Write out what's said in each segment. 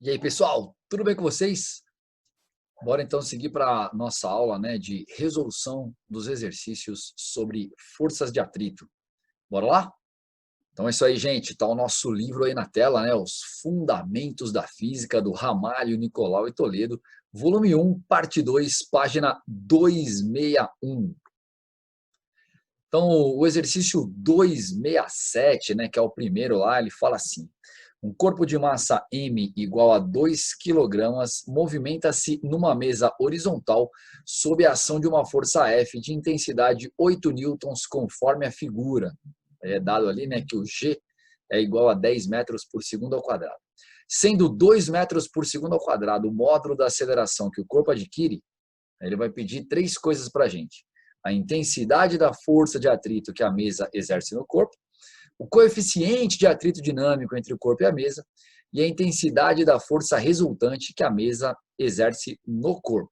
E aí, pessoal, tudo bem com vocês? Bora então seguir para nossa aula, né, de resolução dos exercícios sobre forças de atrito. Bora lá? Então é isso aí, gente. Tá o nosso livro aí na tela, né, Os Fundamentos da Física do Ramalho, Nicolau e Toledo, volume 1, parte 2, página 261. Então, o exercício 267, né, que é o primeiro lá, ele fala assim: um corpo de massa m igual a 2 quilogramas movimenta-se numa mesa horizontal sob a ação de uma força F de intensidade 8 newtons, conforme a figura. É dado ali, né, que o G é igual a 10 metros por segundo ao quadrado. Sendo 2 metros por segundo ao quadrado o módulo da aceleração que o corpo adquire, ele vai pedir três coisas para a gente: a intensidade da força de atrito que a mesa exerce no corpo, o coeficiente de atrito dinâmico entre o corpo e a mesa, e a intensidade da força resultante que a mesa exerce no corpo.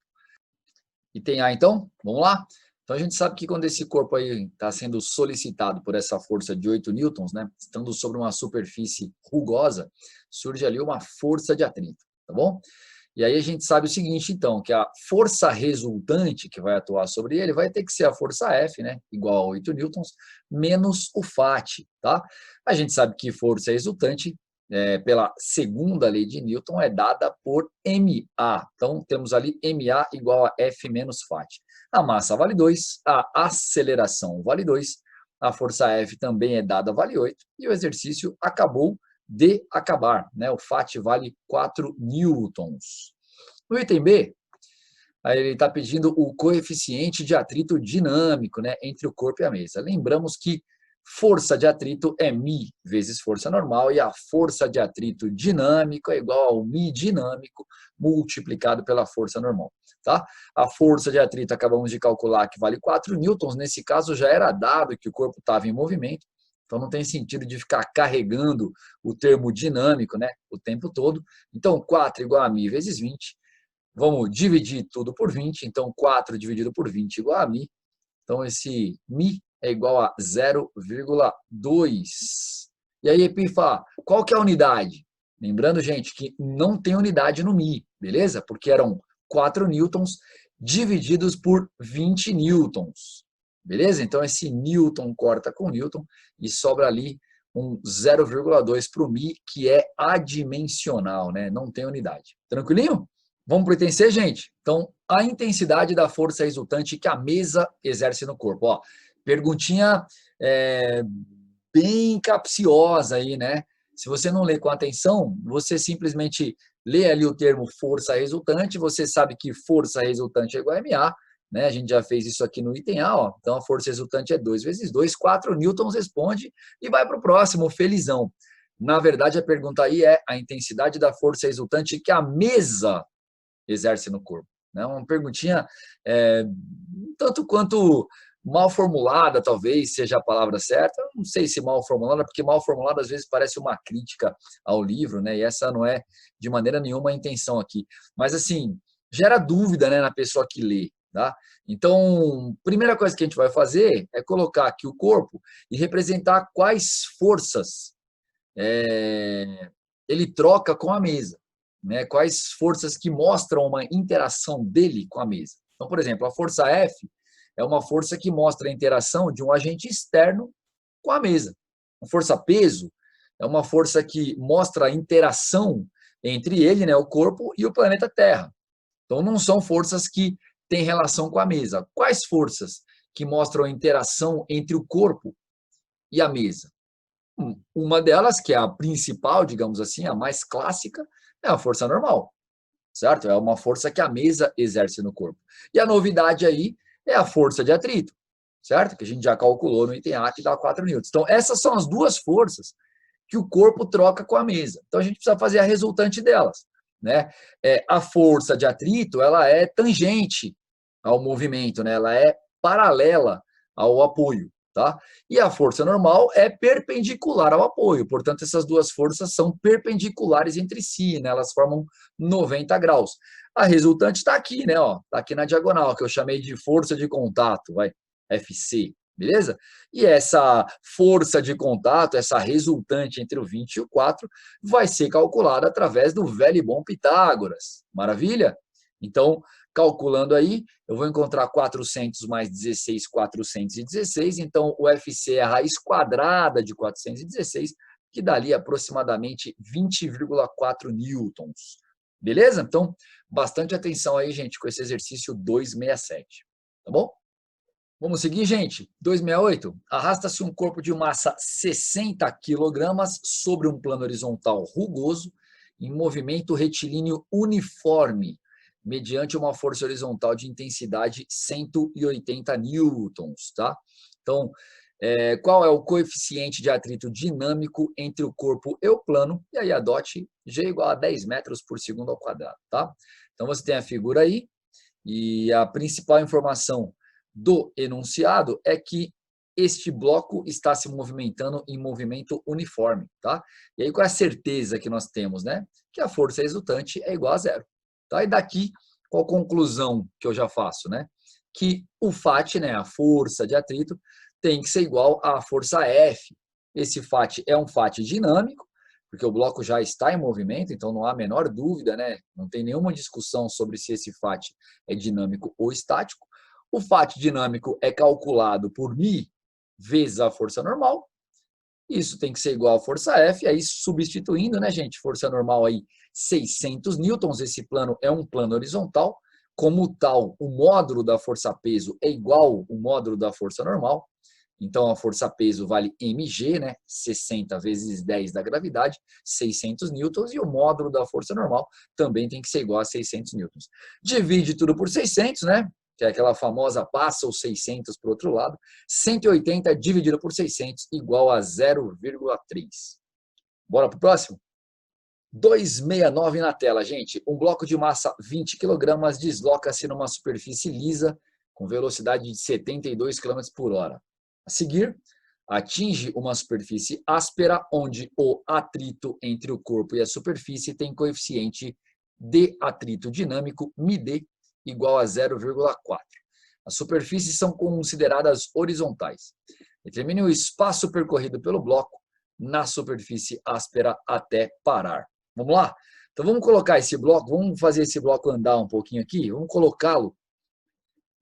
E tem A, então? Vamos lá? Então a gente sabe que quando esse corpo aí está sendo solicitado por essa força de 8 newtons, né, estando sobre uma superfície rugosa, surge ali uma força de atrito, tá bom? E aí a gente sabe o seguinte, então, que a força resultante que vai atuar sobre ele vai ter que ser a força F, né, igual a 8 newtons, menos o FAT, tá? A gente sabe que força resultante, pela segunda lei de Newton, é dada por MA. Então, temos ali MA igual a F menos FAT. A massa vale 2, a aceleração vale 2, a força F também é dada, vale 8, e o exercício acabou de acabar, né? O FAT vale 4 newtons. No item B, aí ele está pedindo o coeficiente de atrito dinâmico, né, entre o corpo e a mesa. Lembramos que força de atrito é μ vezes força normal e a força de atrito dinâmico é igual ao μ dinâmico multiplicado pela força normal. Tá? A força de atrito acabamos de calcular que vale 4 newtons, nesse caso já era dado que o corpo estava em movimento, então não tem sentido de ficar carregando o termo dinâmico, né, o tempo todo. Então 4 igual a μ vezes 20. Vamos dividir tudo por 20, então 4 dividido por 20 igual a μ. Então esse μ é igual a 0,2. E aí, Epifa, qual que é a unidade? Lembrando, gente, que não tem unidade no μ, beleza? Porque eram 4 newtons divididos por 20 newtons. Beleza? Então esse newton corta com newton e sobra ali um 0,2 para o μ, que é adimensional, né? Não tem unidade. Tranquilinho? Vamos para o item C, gente? Então, a intensidade da força resultante que a mesa exerce no corpo. Ó, perguntinha bem capciosa aí, né? Se você não lê com atenção, você simplesmente lê ali o termo força resultante, você sabe que força resultante é igual a MA, né? A gente já fez isso aqui no item A, ó. Então a força resultante é 2 vezes 2, 4 newtons, responde e vai para o próximo, felizão. Na verdade, a pergunta aí é a intensidade da força resultante que a mesa exerce no corpo. Né? Uma perguntinha tanto quanto mal formulada, talvez seja a palavra certa. Não sei se mal formulada, porque mal formulada às vezes parece uma crítica ao livro, né? E essa não é de maneira nenhuma a intenção aqui. Mas assim, gera dúvida, né, na pessoa que lê. Tá? Então, primeira coisa que a gente vai fazer é colocar aqui o corpo e representar quais forças ele troca com a mesa, né? Quais forças que mostram uma interação dele com a mesa. Então, por exemplo, a força F é uma força que mostra a interação de um agente externo com a mesa. A força peso é uma força que mostra a interação entre ele, né, o corpo, e o planeta Terra. Então, não são forças que têm relação com a mesa. Quais forças que mostram a interação entre o corpo e a mesa? Uma delas, que é a principal, digamos assim, a mais clássica, é a força normal, certo? É uma força que a mesa exerce no corpo. E a novidade aí é a força de atrito, certo? Que a gente já calculou no item A, que dá 4 newtons. Então, essas são as duas forças que o corpo troca com a mesa. Então, a gente precisa fazer a resultante delas, né? A força de atrito, ela é tangente ao movimento, né? Ela é paralela ao apoio. Tá? E a força normal é perpendicular ao apoio, portanto, essas duas forças são perpendiculares entre si, né? Elas formam 90 graus. A resultante está aqui, né? Está aqui na diagonal, que eu chamei de força de contato, vai, FC. beleza? E essa força de contato, essa resultante entre o 20 e o 4, vai ser calculada através do velho e bom Pitágoras. Maravilha? Então, calculando aí, eu vou encontrar 400 mais 16, 416. Então, o FC é a raiz quadrada de 416, que dá ali aproximadamente 20,4 newtons. Beleza? Então, bastante atenção aí, gente, com esse exercício 267. Tá bom? Vamos seguir, gente? 268. Arrasta-se um corpo de massa 60 kg sobre um plano horizontal rugoso em movimento retilíneo uniforme, mediante uma força horizontal de intensidade 180 newtons, tá? Então, qual é o coeficiente de atrito dinâmico entre o corpo e o plano? E aí a DOT G igual a 10 metros por segundo ao quadrado, tá? Então, você tem a figura aí, e a principal informação do enunciado é que este bloco está se movimentando em movimento uniforme, tá? E aí qual é a certeza que nós temos, né? Que a força resultante é igual a zero, tá? E daqui, qual a conclusão que eu já faço, né? Que o FAT, né, a força de atrito, tem que ser igual à força F. Esse FAT é um FAT dinâmico, porque o bloco já está em movimento, então não há a menor dúvida, né? Não tem nenhuma discussão sobre se esse FAT é dinâmico ou estático. O FAT dinâmico é calculado por μ vezes a força normal. Isso tem que ser igual à força F, aí substituindo, né, gente? Força normal aí 600 newtons, esse plano é um plano horizontal. Como tal, o módulo da força-peso é igual ao módulo da força normal. Então, a força-peso vale mg, né? 60 vezes 10 da gravidade, 600 newtons, e o módulo da força normal também tem que ser igual a 600 newtons. Divide tudo por 600, né? Que é aquela famosa passa os 600 para o outro lado. 180 dividido por 600 igual a 0,3. Bora para o próximo? 269 na tela, gente. Um bloco de massa 20 kg desloca-se numa superfície lisa com velocidade de 72 km por hora. A seguir, atinge uma superfície áspera onde o atrito entre o corpo e a superfície tem coeficiente de atrito dinâmico, μd, igual a 0,4. As superfícies são consideradas horizontais. Determine o espaço percorrido pelo bloco na superfície áspera até parar. Vamos lá? Então vamos colocar esse bloco, vamos fazer esse bloco andar um pouquinho aqui, vamos colocá-lo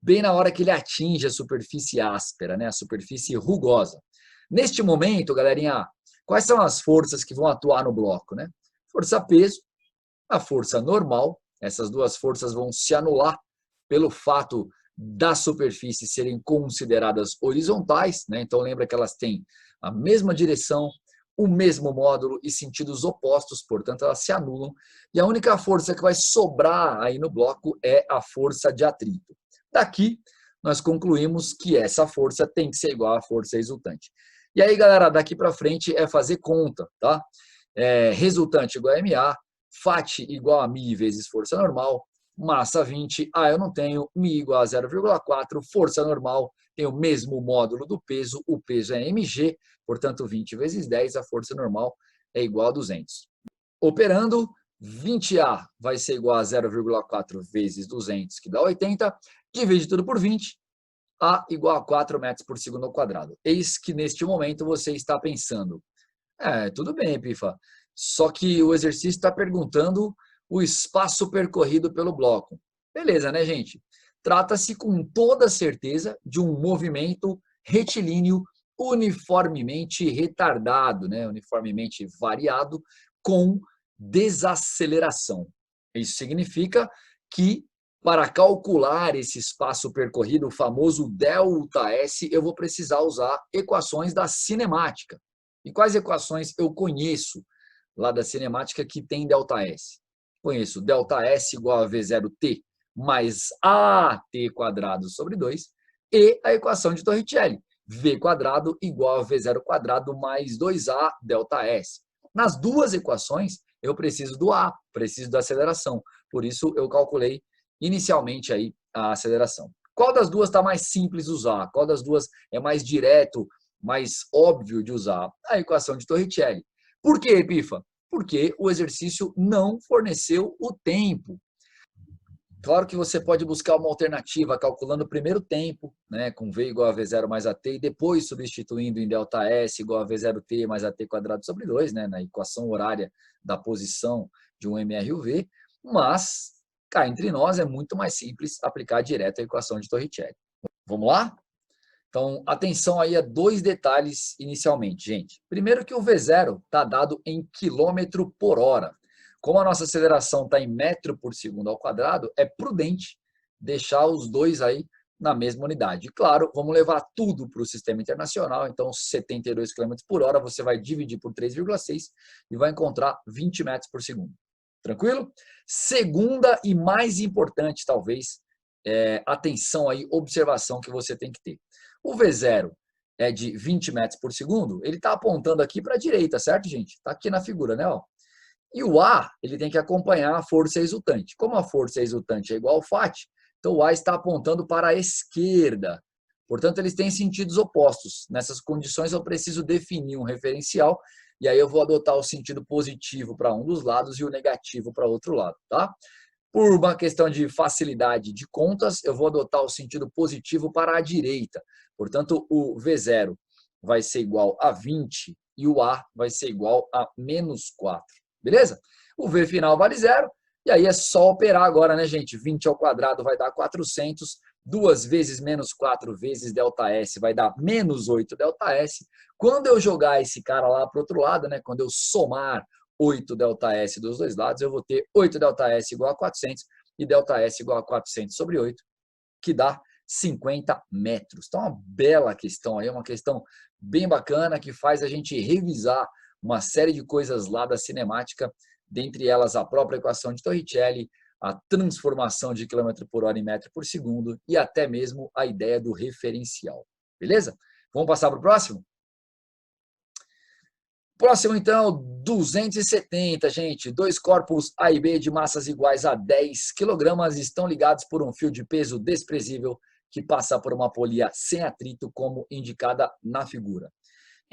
bem na hora que ele atinge a superfície áspera, né? A superfície rugosa. Neste momento, galerinha, quais são as forças que vão atuar no bloco, né? Força-peso, a força normal, essas duas forças vão se anular pelo fato das superfícies serem consideradas horizontais, né? Então lembra que elas têm a mesma direção, o mesmo módulo e sentidos opostos, portanto elas se anulam, e a única força que vai sobrar aí no bloco é a força de atrito. Daqui, nós concluímos que essa força tem que ser igual à força resultante. E aí, galera, daqui para frente é fazer conta, tá? Resultante igual a MA, FAT igual a μ vezes força normal, massa 20, eu não tenho, μ igual a 0,4, força normal tem o mesmo módulo do peso, o peso é mg, portanto 20 vezes 10, a força normal é igual a 200. Operando, 20A vai ser igual a 0,4 vezes 200, que dá 80, divide tudo por 20, A igual a 4 metros por segundo ao quadrado. Eis que neste momento você está pensando, tudo bem, Pifa, só que o exercício está perguntando o espaço percorrido pelo bloco. Beleza, né, gente? Trata-se com toda certeza de um movimento retilíneo uniformemente retardado, né? Uniformemente variado, com desaceleração. Isso significa que, para calcular esse espaço percorrido, o famoso ΔS, eu vou precisar usar equações da cinemática. E quais equações eu conheço lá da cinemática que tem ΔS? Conheço ΔS igual a V0T mais AT quadrado sobre 2 e a equação de Torricelli, V quadrado igual a V0 quadrado mais 2A ΔS. Nas duas equações, eu preciso do A, preciso da aceleração. Por isso, eu calculei inicialmente aí a aceleração. Qual das duas está mais simples de usar? Qual das duas é mais direto, mais óbvio de usar? A equação de Torricelli. Por quê, Pifa? Porque o exercício não forneceu o tempo. Claro que você pode buscar uma alternativa calculando o primeiro tempo, né, com V igual a V0 mais AT, e depois substituindo em ΔS igual a V0T mais AT quadrado sobre 2, né, na equação horária da posição de um MRUV, mas, cá entre nós, é muito mais simples aplicar direto a equação de Torricelli. Vamos lá? Então, atenção aí a dois detalhes inicialmente, gente. Primeiro que o V0 está dado em quilômetro por hora. Como a nossa aceleração está em metro por segundo ao quadrado, é prudente deixar os dois aí na mesma unidade. E claro, vamos levar tudo para o sistema internacional, então 72 km por hora você vai dividir por 3,6 e vai encontrar 20 metros por segundo. Tranquilo? Segunda e mais importante, talvez, atenção aí, observação que você tem que ter. O V0 é de 20 metros por segundo, ele está apontando aqui para a direita, certo, gente? Está aqui na figura, né? Ó. E o A, ele tem que acompanhar a força resultante. Como a força resultante é igual ao FAT, então o A está apontando para a esquerda. Portanto, eles têm sentidos opostos. Nessas condições, eu preciso definir um referencial, e aí eu vou adotar o sentido positivo para um dos lados e o negativo para o outro lado, tá? Por uma questão de facilidade de contas, eu vou adotar o sentido positivo para a direita. Portanto, o V0 vai ser igual a 20 e o A vai ser igual a menos 4. Beleza? O V final vale 0. E aí é só operar agora, né, gente? 20 ao quadrado vai dar 400. 2 vezes menos 4 vezes ΔS vai dar menos 8 ΔS. Quando eu jogar esse cara lá para o outro lado, né, quando eu somar 8 ΔS dos dois lados, eu vou ter 8 ΔS igual a 400 e ΔS igual a 400 sobre 8, que dá 50 metros. Então, uma bela questão aí, uma questão bem bacana que faz a gente revisar uma série de coisas lá da cinemática, dentre elas a própria equação de Torricelli, a transformação de quilômetro por hora em metro por segundo e até mesmo a ideia do referencial. Beleza? Vamos passar para o próximo? Próximo, então, 270, gente. Dois corpos A e B de massas iguais a 10 kg estão ligados por um fio de peso desprezível que passa por uma polia sem atrito, como indicada na figura.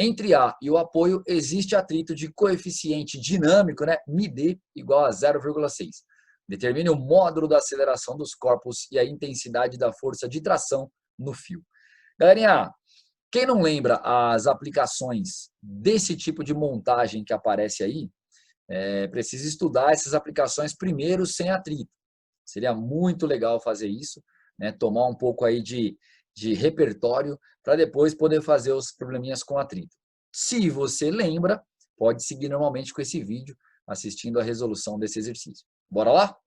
Entre A e o apoio, existe atrito de coeficiente dinâmico, né, μd, igual a 0,6. Determine o módulo da aceleração dos corpos e a intensidade da força de tração no fio. Galerinha, quem não lembra as aplicações desse tipo de montagem que aparece aí, precisa estudar essas aplicações primeiro sem atrito. Seria muito legal fazer isso, né? Tomar um pouco aí de repertório para depois poder fazer os probleminhas com atrito. Se você lembra, pode seguir normalmente com esse vídeo, assistindo a resolução desse exercício. Bora lá?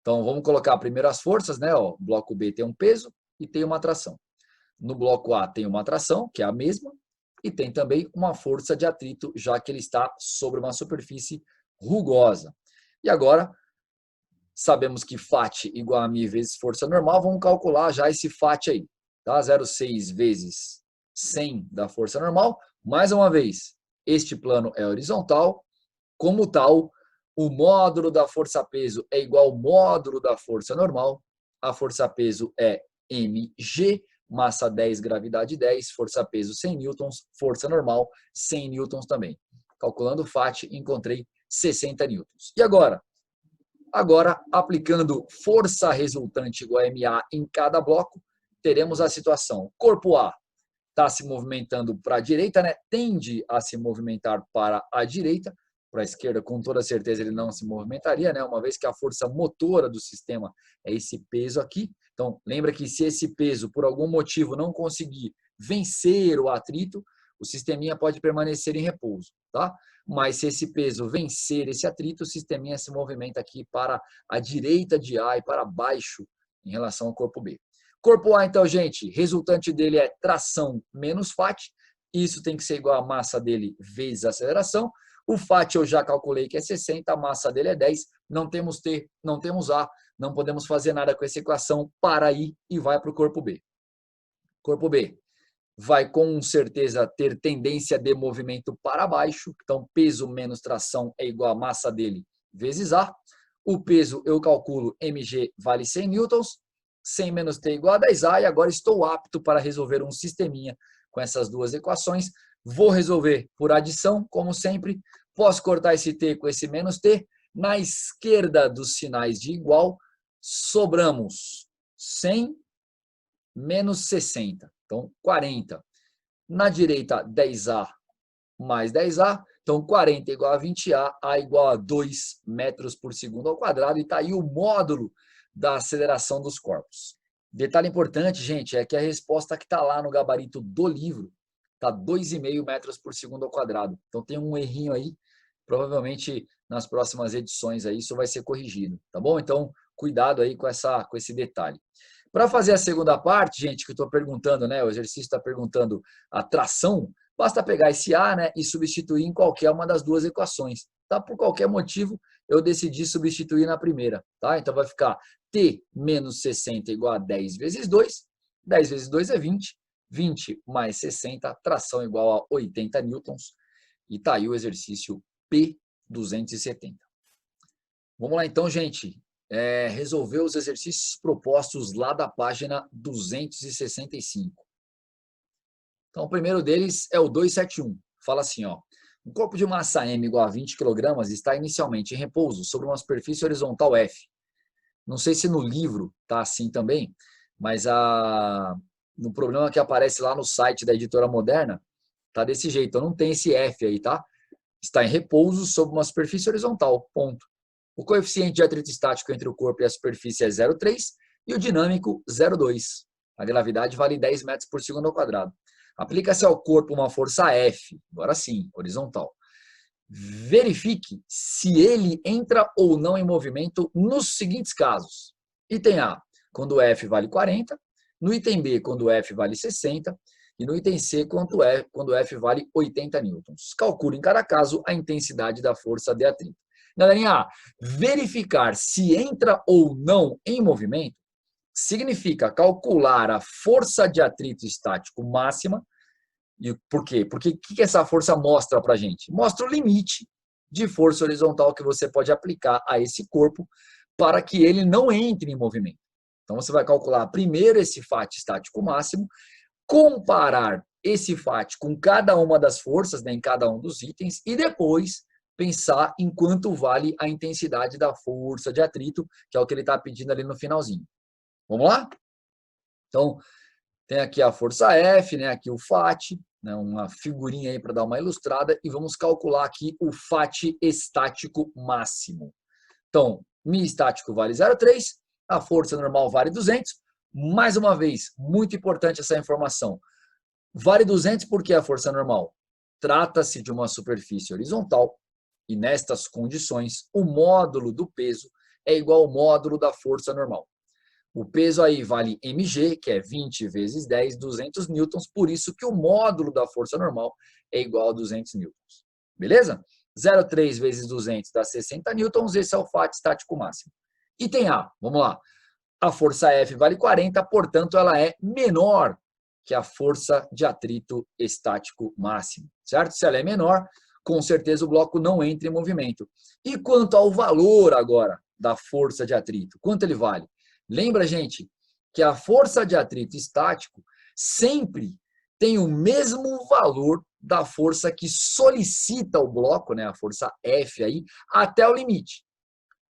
Então, vamos colocar primeiro as forças, né? O bloco B tem um peso e tem uma tração. No bloco A tem uma atração, que é a mesma, e tem também uma força de atrito, já que ele está sobre uma superfície rugosa. E agora, sabemos que FAT igual a μ vezes força normal, vamos calcular já esse FAT aí. Tá? 0,6 vezes 100 da força normal. Mais uma vez, este plano é horizontal. Como tal, o módulo da força-peso é igual ao módulo da força normal. A força-peso é mg, massa 10, gravidade 10, força-peso 100 newtons, força normal 100 newtons também. Calculando o FAT, encontrei 60 newtons. E agora? Agora, aplicando força resultante igual a MA em cada bloco, teremos a situação. Corpo A está se movimentando para a direita, né? Tende a se movimentar para a direita. Para a esquerda, com toda certeza, ele não se movimentaria, né? Uma vez que a força motora do sistema é esse peso aqui. Então, lembra que se esse peso, por algum motivo, não conseguir vencer o atrito, o sisteminha pode permanecer em repouso, tá? Mas se esse peso vencer esse atrito, o sisteminha se movimenta aqui para a direita de A e para baixo em relação ao corpo B. Corpo A, então, gente, resultante dele é tração menos FAT. Isso tem que ser igual a massa dele vezes a aceleração. O FAT eu já calculei que é 60, a massa dele é 10. Não temos T, não temos A, não podemos fazer nada com essa equação. Para aí e vai para o corpo B. Corpo B vai com certeza ter tendência de movimento para baixo. Então, peso menos tração é igual a massa dele vezes A. O peso eu calculo mg vale 100 newtons. 100 menos T igual a 10A. E agora estou apto para resolver um sisteminha com essas duas equações. Vou resolver por adição, como sempre. Posso cortar esse T com esse menos T. Na esquerda dos sinais de igual, sobramos 100 menos 60. Então, 40. Na direita, 10A mais 10A. Então, 40 igual a 20A, A igual a 2 metros por segundo ao quadrado. E está aí o módulo da aceleração dos corpos. Detalhe importante, gente, é que a resposta que está lá no gabarito do livro está 2,5 metros por segundo ao quadrado. Então, tem um errinho aí. Provavelmente, nas próximas edições, aí, isso vai ser corrigido. Tá bom? Então, cuidado aí com esse detalhe. Para fazer a segunda parte, gente, que eu estou perguntando, né? O exercício está perguntando a tração. Basta pegar esse A, né, e substituir em qualquer uma das duas equações. Tá? Por qualquer motivo, eu decidi substituir na primeira. Tá? Então, vai ficar T menos 60 igual a 10 vezes 2. 10 vezes 2 é 20. 20 mais 60, tração igual a 80 newtons. E tá aí o exercício P270. Vamos lá então, gente. Resolver os exercícios propostos lá da página 265. Então, o primeiro deles é o 271. Fala assim, ó. Um corpo de massa M igual a 20 kg está inicialmente em repouso sobre uma superfície horizontal F. Não sei se no livro está assim também, mas no problema que aparece lá no site da Editora Moderna, está desse jeito. Não tem esse F aí, tá? Está em repouso sobre uma superfície horizontal, ponto. O coeficiente de atrito estático entre o corpo e a superfície é 0,3 e o dinâmico 0,2. A gravidade vale 10 metros por segundo ao quadrado. Aplica-se ao corpo uma força F, agora sim, horizontal. Verifique se ele entra ou não em movimento nos seguintes casos. Item A, quando F vale 40. No item B, quando F vale 60. E no item C, quando F vale 80 newtons. Calcule em cada caso a intensidade da força de atrito. Galerinha, verificar se entra ou não em movimento significa calcular a força de atrito estático máxima. E por quê? Porque o que essa força mostra para a gente? Mostra o limite de força horizontal que você pode aplicar a esse corpo para que ele não entre em movimento. Então, você vai calcular primeiro esse FAT estático máximo, comparar esse FAT com cada uma das forças, né, em cada um dos itens, e depois pensar em quanto vale a intensidade da força de atrito, que é o que ele está pedindo ali no finalzinho. Vamos lá? Então, tem aqui a força F, né, aqui o FAT, né, uma figurinha aí para dar uma ilustrada, e vamos calcular aqui o FAT estático máximo. Então, Mi estático vale 0,3, a força normal vale 200. Mais uma vez, muito importante essa informação. Vale 200 porque a força normal trata-se de uma superfície horizontal, e nestas condições, o módulo do peso é igual ao módulo da força normal. O peso aí vale mg, que é 20 vezes 10, 200 newtons, por isso que o módulo da força normal é igual a 200 newtons. Beleza? 0,3 vezes 200 dá 60 newtons, esse é o FAT estático máximo. Item A, vamos lá. A força F vale 40, portanto, ela é menor que a força de atrito estático máximo, certo? Se ela é menor, com certeza o bloco não entra em movimento. E quanto ao valor agora da força de atrito, quanto ele vale? Lembra, gente, que a força de atrito estático sempre tem o mesmo valor da força que solicita o bloco, né, a força F aí, até o limite.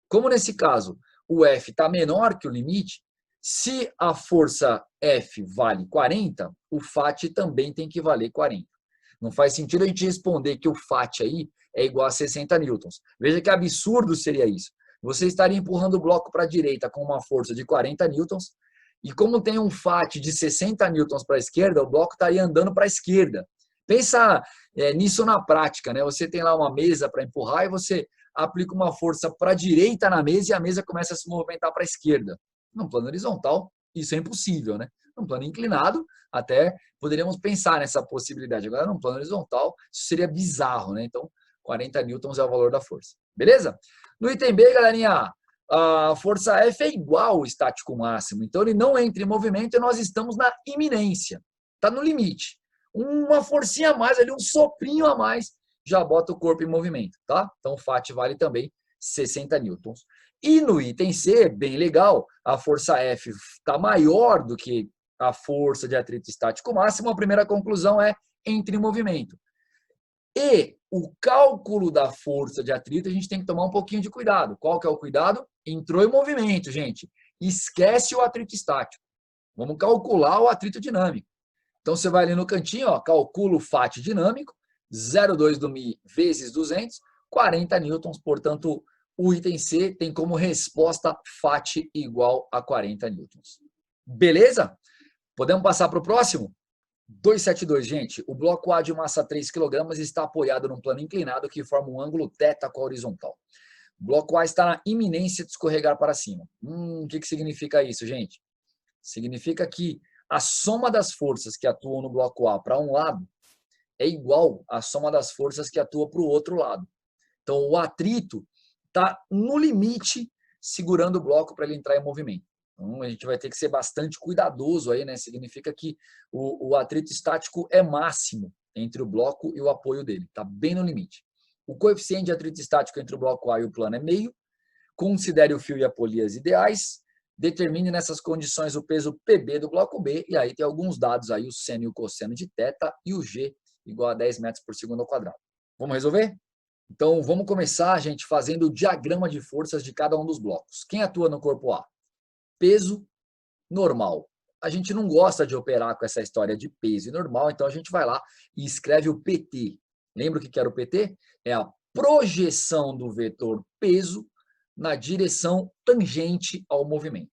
Como nesse caso o F está menor que o limite, se a força F vale 40, o FAT também tem que valer 40. Não faz sentido a gente responder que o FAT aí é igual a 60 newtons. Veja que absurdo seria isso. Você estaria empurrando o bloco para a direita com uma força de 40 newtons, e como tem um FAT de 60 newtons para a esquerda, o bloco estaria andando para a esquerda. Pensa nisso na prática, né? Você tem lá uma mesa para empurrar e você aplica uma força para a direita na mesa e a mesa começa a se movimentar para a esquerda. Num plano horizontal, isso é impossível, né? Num plano inclinado, até poderíamos pensar nessa possibilidade. Agora, num plano horizontal, isso seria bizarro, né? Então, 40 newtons é o valor da força. Beleza? No item B, galerinha, a força F é igual ao estático máximo. Então, ele não entra em movimento e nós estamos na iminência. Está no limite. Uma forcinha a mais ali, um soprinho a mais, já bota o corpo em movimento, tá? Então, o FAT vale também 60 newtons. E no item C, bem legal, a força F está maior do que a força de atrito estático máximo. A primeira conclusão é entre em movimento. E o cálculo da força de atrito, a gente tem que tomar um pouquinho de cuidado. Qual que é o cuidado? Entrou em movimento, gente. Esquece o atrito estático. Vamos calcular o atrito dinâmico. Então, você vai ali no cantinho, ó, calcula o FAT dinâmico, 0,2 do Mi vezes 200, 40 newtons. Portanto, o item C tem como resposta FAT igual a 40 newtons. Beleza? Podemos passar para o próximo? 272, gente. O bloco A de massa 3 kg está apoiado num plano inclinado que forma um ângulo θ com a horizontal. O bloco A está na iminência de escorregar para cima. O que significa isso, gente? Significa que a soma das forças que atuam no bloco A para um lado é igual à soma das forças que atuam para o outro lado. Então, o atrito está no limite segurando o bloco para ele entrar em movimento. Então, a gente vai ter que ser bastante cuidadoso aí, né? Significa que o atrito estático é máximo entre o bloco e o apoio dele. Está bem no limite. O coeficiente de atrito estático entre o bloco A e o plano é meio. Considere o fio e a polia ideais. Determine nessas condições o peso PB do bloco B. E aí tem alguns dados aí, o seno e o cosseno de θ e o G igual a 10 metros por segundo ao quadrado. Vamos resolver? Então, vamos começar, gente, fazendo o diagrama de forças de cada um dos blocos. Quem atua no corpo A? Peso normal. A gente não gosta de operar com essa história de peso e normal, então a gente vai lá e escreve o PT. Lembra o que era o PT? É a projeção do vetor peso na direção tangente ao movimento.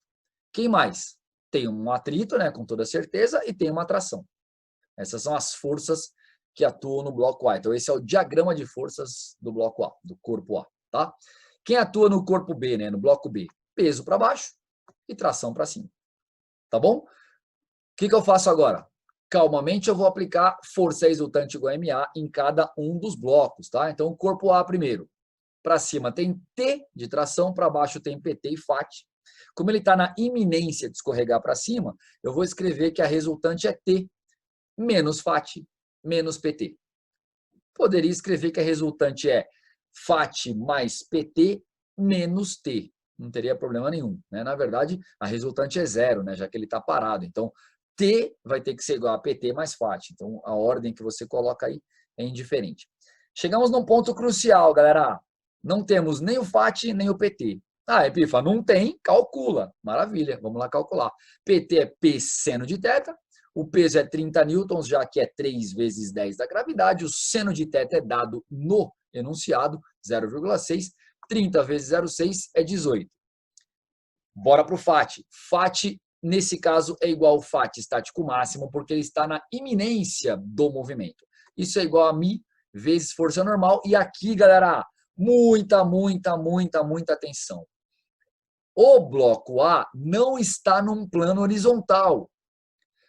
Quem mais? Tem um atrito, né, com toda certeza, e tem uma atração. Essas são as forças que atuam no bloco A. Então, esse é o diagrama de forças do bloco A, do corpo A. Tá? Quem atua no corpo B, né, no bloco B? Peso para baixo e tração para cima. Tá bom? O que eu faço agora? Calmamente, eu vou aplicar força resultante igual a MA em cada um dos blocos. Tá? Então, o corpo A primeiro. Para cima tem T de tração, para baixo tem PT e FAT. Como ele está na iminência de escorregar para cima, eu vou escrever que a resultante é T menos FAT menos PT. Poderia escrever que a resultante é FAT mais PT menos T. Não teria problema nenhum. Né? Na verdade, a resultante é zero, né? Já que ele está parado. Então, T vai ter que ser igual a PT mais FAT. Então, a ordem que você coloca aí é indiferente. Chegamos num ponto crucial, galera. Não temos nem o FAT nem o PT. Ah, Epifa, não tem, calcula. Maravilha, vamos lá calcular. PT é P seno de θ. O peso é 30 newtons, já que é 3 vezes 10 da gravidade. O seno de θ é dado no enunciado, 0,6. 30 vezes 0,6 é 18. Bora para o FAT. FAT, nesse caso, é igual ao FAT estático máximo, porque ele está na iminência do movimento. Isso é igual a μ vezes força normal. E aqui, galera, muita atenção. O bloco A não está num plano horizontal.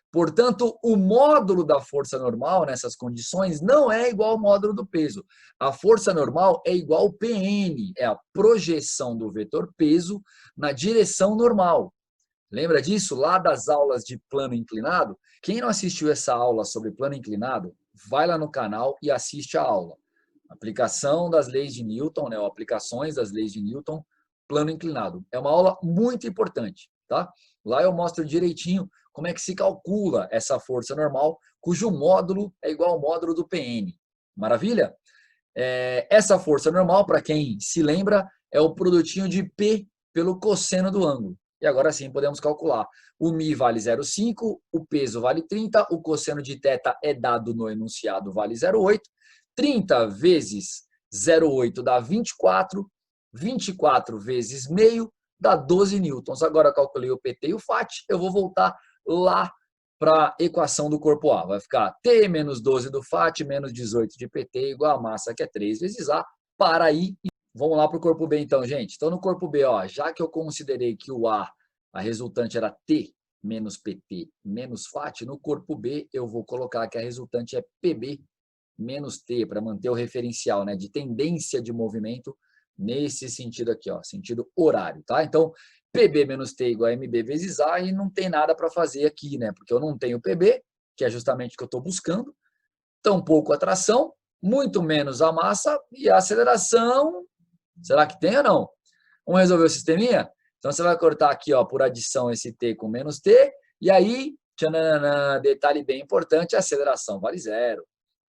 Portanto, o módulo da força normal nessas condições não é igual ao módulo do peso. A força normal é igual ao PN, é a projeção do vetor peso na direção normal. Lembra disso lá das aulas de plano inclinado? Quem não assistiu essa aula sobre plano inclinado, vai lá no canal e assiste a aula. Aplicação das leis de Newton, né, ou aplicações das leis de Newton, plano inclinado. É uma aula muito importante, tá? Lá eu mostro direitinho como é que se calcula essa força normal, cujo módulo é igual ao módulo do PN. Maravilha? Essa força normal, para quem se lembra, é o produtinho de P pelo cosseno do ângulo. E agora sim podemos calcular. O μ vale 0,5, o peso vale 30, o cosseno de θ é dado no enunciado, vale 0,8. 30 vezes 0,8 dá 24. 24 vezes meio dá 12 newtons. Agora eu calculei o PT e o FAT, eu vou voltar lá para a equação do corpo A. Vai ficar T menos 12 do FAT menos 18 de PT igual a massa, que é 3 vezes A, para aí. Vamos lá para o corpo B então, gente. Então no corpo B, ó, já que eu considerei que o A, a resultante era T menos PT menos FAT, no corpo B eu vou colocar que a resultante é PB menos T, para manter o referencial, né, de tendência de movimento nesse sentido aqui, ó, sentido horário, tá? Então, PB menos T igual a MB vezes A, e não tem nada para fazer aqui, né? Porque eu não tenho PB, que é justamente o que eu estou buscando, tampouco a tração, muito menos a massa e a aceleração. Será que tem ou não? Vamos resolver o sisteminha? Então, você vai cortar aqui, ó, por adição esse T com menos T, e aí, tchananã, detalhe bem importante, a aceleração vale zero.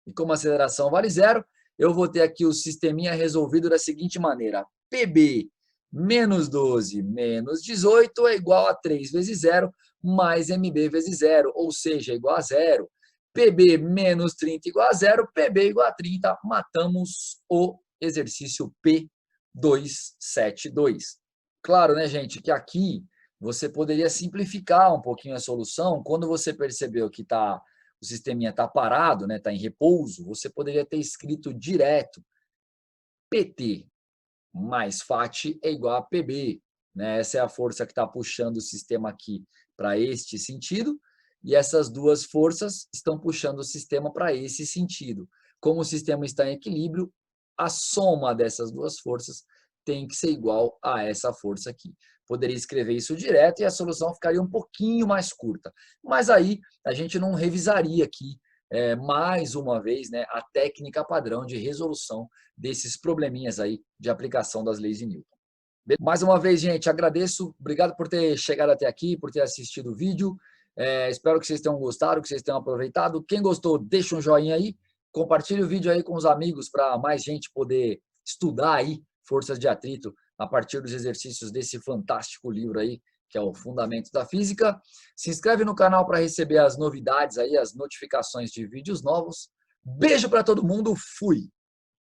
E como a aceleração vale zero, eu vou ter aqui o sisteminha resolvido da seguinte maneira. PB menos 12 menos 18 é igual a 3 vezes zero mais MB vezes zero, ou seja, igual a zero. PB menos 30 igual a zero, PB igual a 30. Matamos o exercício P272. Claro, né, gente, que aqui você poderia simplificar um pouquinho a solução. Quando você percebeu que o sisteminha está parado, né, está em repouso, você poderia ter escrito direto PT mais FAT é igual a PB. Né? Essa é a força que está puxando o sistema aqui para este sentido, e essas duas forças estão puxando o sistema para esse sentido. Como o sistema está em equilíbrio, a soma dessas duas forças tem que ser igual a essa força aqui. Poderia escrever isso direto e a solução ficaria um pouquinho mais curta. Mas aí a gente não revisaria aqui mais uma vez, né, a técnica padrão de resolução desses probleminhas aí de aplicação das leis de Newton. Mais uma vez, gente, agradeço. Obrigado por ter chegado até aqui, por ter assistido o vídeo. Espero que vocês tenham gostado, que vocês tenham aproveitado. Quem gostou, deixa um joinha aí. Compartilhe o vídeo aí com os amigos para mais gente poder estudar aí forças de atrito a partir dos exercícios desse fantástico livro aí, que é o Fundamentos da Física. Se inscreve no canal para receber as novidades aí, as notificações de vídeos novos. Beijo para todo mundo. Fui!